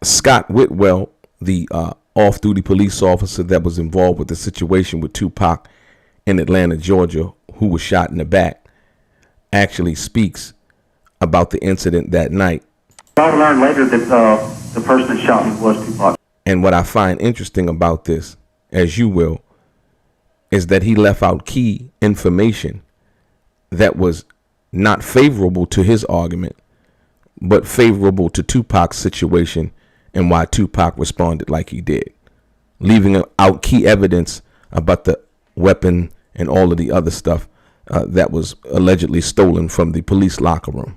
Scott Whitwell, the off-duty police officer that was involved with the situation with Tupac in Atlanta, Georgia, who was shot in the back, actually speaks about the incident that night. I learned later that the person that shot me was Tupac. And what I find interesting about this, as you will, is that he left out key information that was not favorable to his argument, but favorable to Tupac's situation and why Tupac responded like he did, leaving out key evidence about the weapon and all of the other stuff that was allegedly stolen from the police locker room.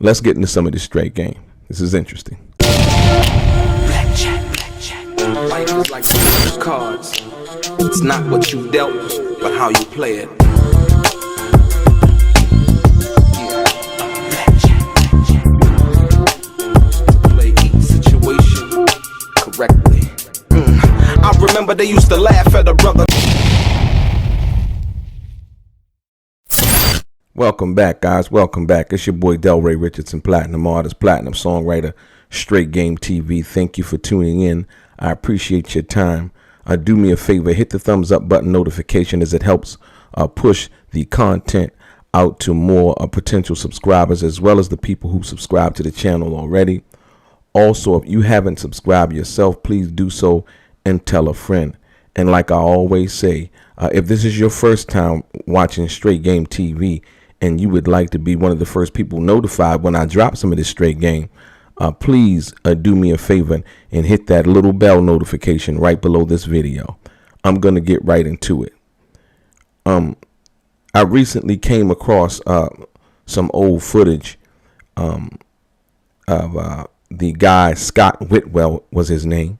Let's get into some of this straight game. This is interesting. Blackjack. Life is like cards. It's not what you dealt, but how you play it. Play each situation correctly. I remember they used to laugh at a brother. Welcome back, guys. Welcome back. It's your boy DELRAY, Richardson, platinum artist, platinum songwriter, Straight Game TV. Thank you for tuning in. I appreciate your time. Do me a favor, hit the thumbs up button notification, as it helps push the content out to more potential subscribers, as well as the people who subscribe to the channel already. Also, if you haven't subscribed yourself, please do so and tell a friend. And like I always say, if this is your first time watching Straight Game TV and you would like to be one of the first people notified when I drop some of this straight game, please do me a favor and hit that little bell notification right below this video. I'm going to get right into it. I recently came across some old footage of the guy, Scott Whitwell was his name,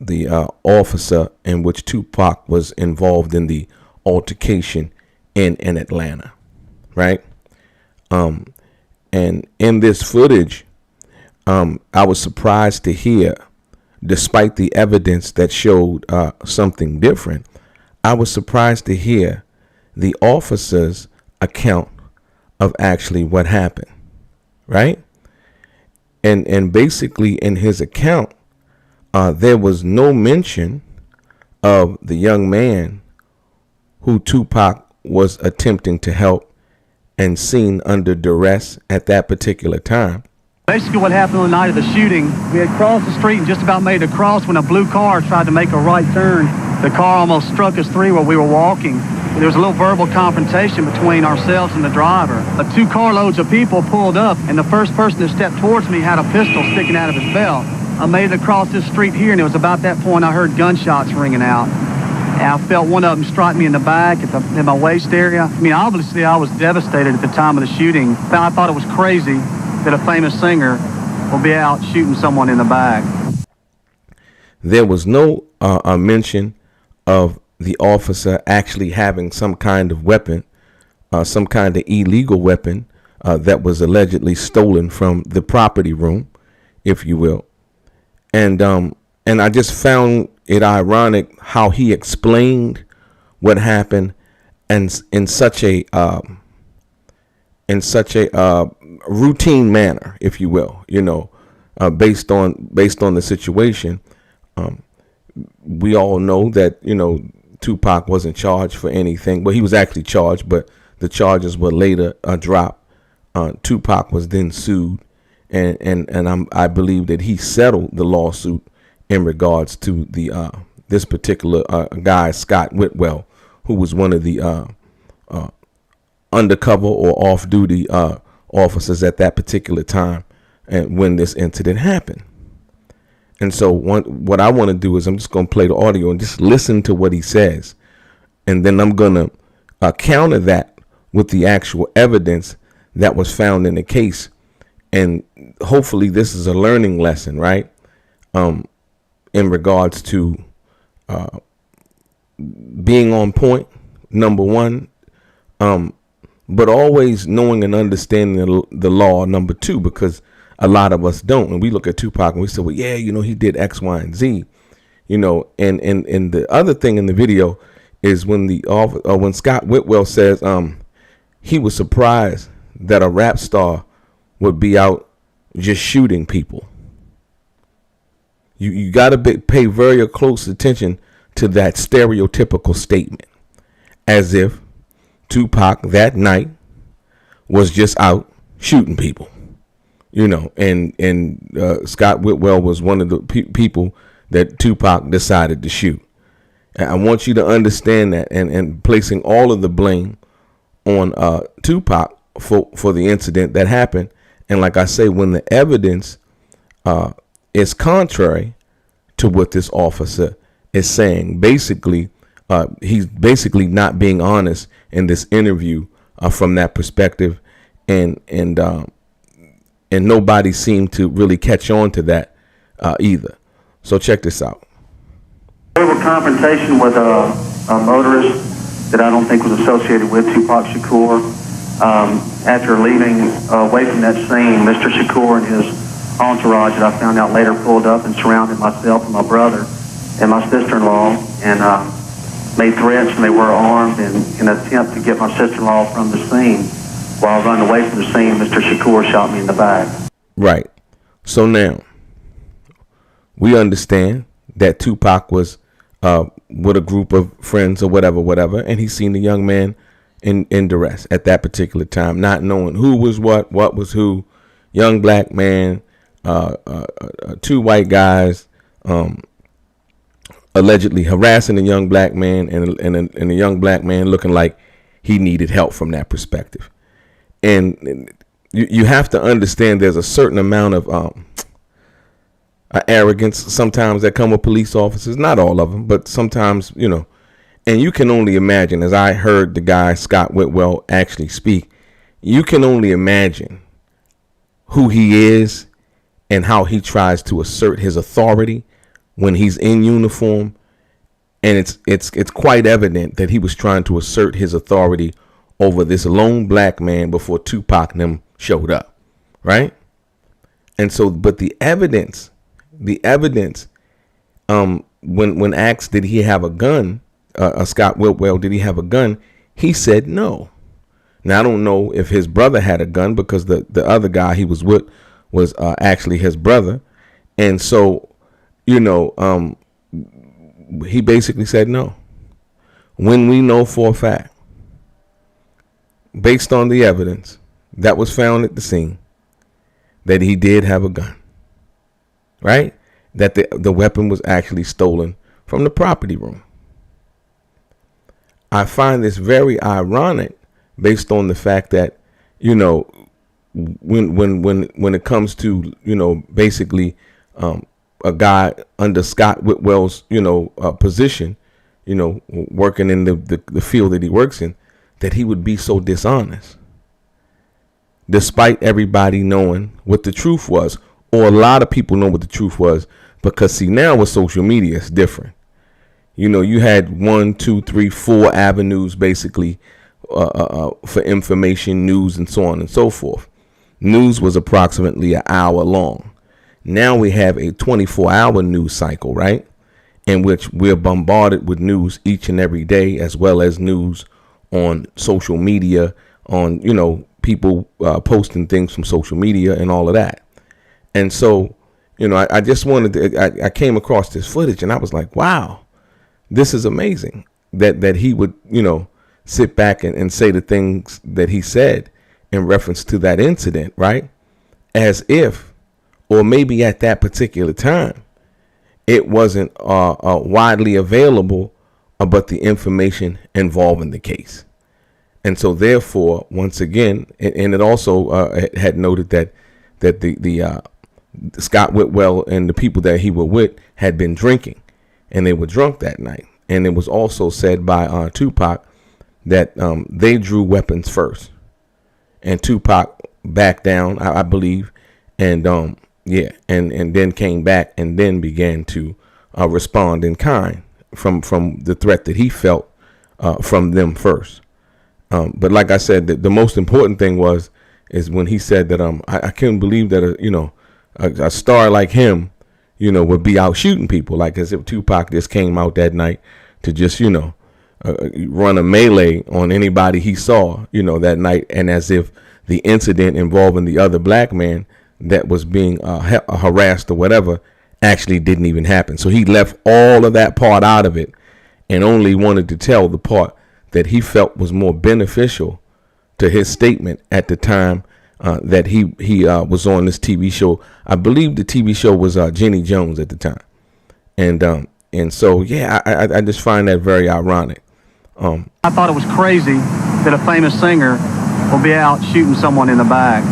the officer in which Tupac was involved in the altercation in Atlanta, right? And in this footage, I was surprised to hear, despite the evidence that showed something different, I was surprised to hear the officer's account of actually what happened, right? And basically in his account, there was no mention of the young man who Tupac was attempting to help and seen under duress at that particular time. Basically what happened on the night of the shooting, we had crossed the street and just about made it across when a blue car tried to make a right turn. The car almost struck us three while we were walking. There was a little verbal confrontation between ourselves and the driver. 2 carloads of people pulled up, and the first person that stepped towards me had a pistol sticking out of his belt. I made it across this street here, and it was about that point I heard gunshots ringing out. And I felt one of them strike me in the back at my waist area. I mean, obviously I was devastated at the time of the shooting. I thought it was crazy that a famous singer will be out shooting someone in the back. There was no mention of the officer actually having some kind of weapon, some kind of illegal weapon that was allegedly stolen from the property room, if you will. And I just found it ironic how he explained what happened, and in such a routine manner, if you will, based on the situation. We all know that, Tupac wasn't charged for anything. Well, he was actually charged, but the charges were later dropped. Tupac was then sued, and I believe that he settled the lawsuit in regards to the this particular guy, Scott Whitwell, who was one of the undercover or off-duty officers at that particular time, and when this incident happened. And so what I want to do is I'm just going to play the audio and just listen to what he says, and then I'm going to counter that with the actual evidence that was found in the case. And hopefully this is a learning lesson, right? In regards to being on point, number one, but always knowing and understanding the law, number two, because a lot of us don't. And we look at Tupac and we say, well, yeah, he did X, Y, and Z, and the other thing in the video is when Scott Whitwell says he was surprised that a rap star would be out just shooting people, You got to pay very close attention to that stereotypical statement, as if Tupac that night was just out shooting people, and Scott Whitwell was one of the people that Tupac decided to shoot. And I want you to understand that, and placing all of the blame on Tupac for the incident that happened. And like I say, when the evidence is contrary to what this officer is saying, basically, he's basically not being honest in this interview from that perspective, and nobody seemed to really catch on to that either. So check this out. Verbal confrontation with a motorist that I don't think was associated with Tupac Shakur. After leaving away from that scene, Mr. Shakur and his entourage that I found out later pulled up and surrounded myself and my brother and my sister-in-law and made threats, and they were armed in an attempt to get my sister-in-law from the scene. While running away from the scene, Mr. Shakur shot me in the back. Right. So now, we understand that Tupac was with a group of friends or whatever, and he seen the young man in duress at that particular time, not knowing who was what was who. Young black man, two white guys, allegedly harassing a young black man, and a young black man looking like he needed help from that perspective. And you have to understand there's a certain amount of arrogance sometimes that come with police officers. Not all of them, but sometimes, and you can only imagine, as I heard the guy Scott Whitwell actually speak, you can only imagine who he is and how he tries to assert his authority when he's in uniform. And it's quite evident that he was trying to assert his authority over this lone black man before Tupac and them showed up, right? And so, but the evidence, when asked, did he have a gun, Scott Whitwell, did he have a gun? He said no. Now, I don't know if his brother had a gun, because the other guy he was with was actually his brother. And so, he basically said no. When we know for a fact, based on the evidence that was found at the scene, that he did have a gun, right? That the weapon was actually stolen from the property room. I find this very ironic based on the fact that, when it comes to, basically a guy under Scott Whitwell's, position, working in the field that he works in, that he would be so dishonest, despite everybody knowing what the truth was, or a lot of people know what the truth was, because see, now with social media, it's different. You had 1, 2, 3, 4 avenues basically for information, news, and so on and so forth. News was approximately an hour long. Now we have a 24-hour news cycle, right? In which we're bombarded with news each and every day, as well as news on social media, on, people posting things from social media and all of that. And so, I just wanted to, I came across this footage and I was like, wow, this is amazing that he would, sit back and say the things that he said in reference to that incident, right? As if, or maybe at that particular time, it wasn't widely available about the information involving the case. And so therefore, once again, and it also had noted that the Scott Whitwell and the people that he were with had been drinking, and they were drunk that night. And it was also said by Tupac that they drew weapons first, and Tupac backed down, I believe, and and then came back and then began to respond in kind from the threat that he felt from them first. But like I said, the most important thing is when he said that I couldn't believe that a star like him would be out shooting people, like as if Tupac just came out that night to just run a melee on anybody he saw that night, and as if the incident involving the other black man that was being harassed or whatever, actually didn't even happen. So he left all of that part out of it and only wanted to tell the part that he felt was more beneficial to his statement at the time that he was on this TV show. I believe the TV show was Jenny Jones at the time. And so, yeah, I just find that very ironic. I thought it was crazy that a famous singer will be out shooting someone in the back.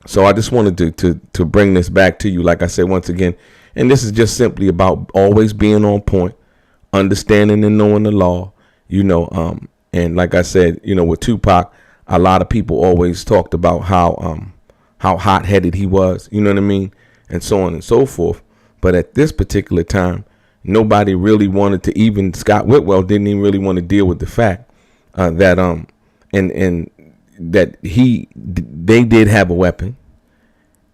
So I just wanted to bring this back to you, like I said, once again. And this is just simply about always being on point, understanding and knowing the law, and like I said, with Tupac, a lot of people always talked about how hot-headed he was, you know what I mean, and so on and so forth. But at this particular time, nobody really wanted to, even Scott Whitwell didn't even really want to deal with the fact that that they did have a weapon,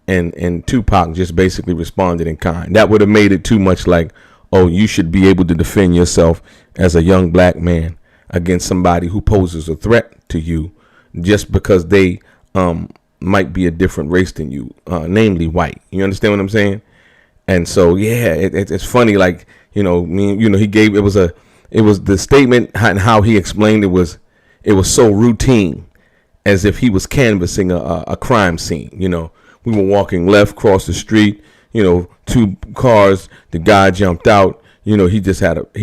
and Tupac just basically responded in kind. That would have made it too much like, oh, you should be able to defend yourself as a young black man against somebody who poses a threat to you just because they might be a different race than you, namely white. You understand what I'm saying? And so, yeah, it's funny, like, he gave, it was the statement and how he explained it was so routine, as if he was canvassing a crime scene. We were walking left across the street, 2 cars, the guy jumped out, he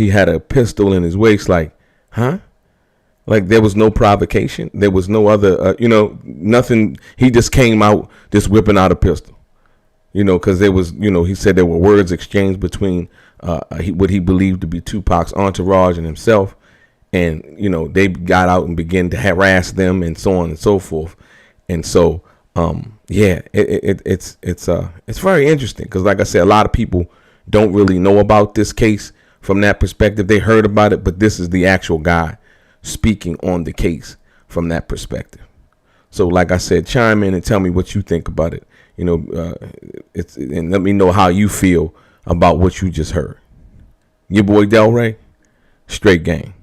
had a pistol in his waist, like, huh? Like there was no provocation. There was no other, nothing. He just came out just whipping out a pistol, because there was, he said there were words exchanged between what he believed to be Tupac's entourage and himself. And, they got out and began to harass them and so on and so forth. And so, yeah, it's very interesting because, like I said, a lot of people don't really know about this case from that perspective. They heard about it, but this is the actual guy speaking on the case from that perspective. So, like I said, chime in and tell me what you think about it. And let me know how you feel about what you just heard. Your boy DELRAY, straight game.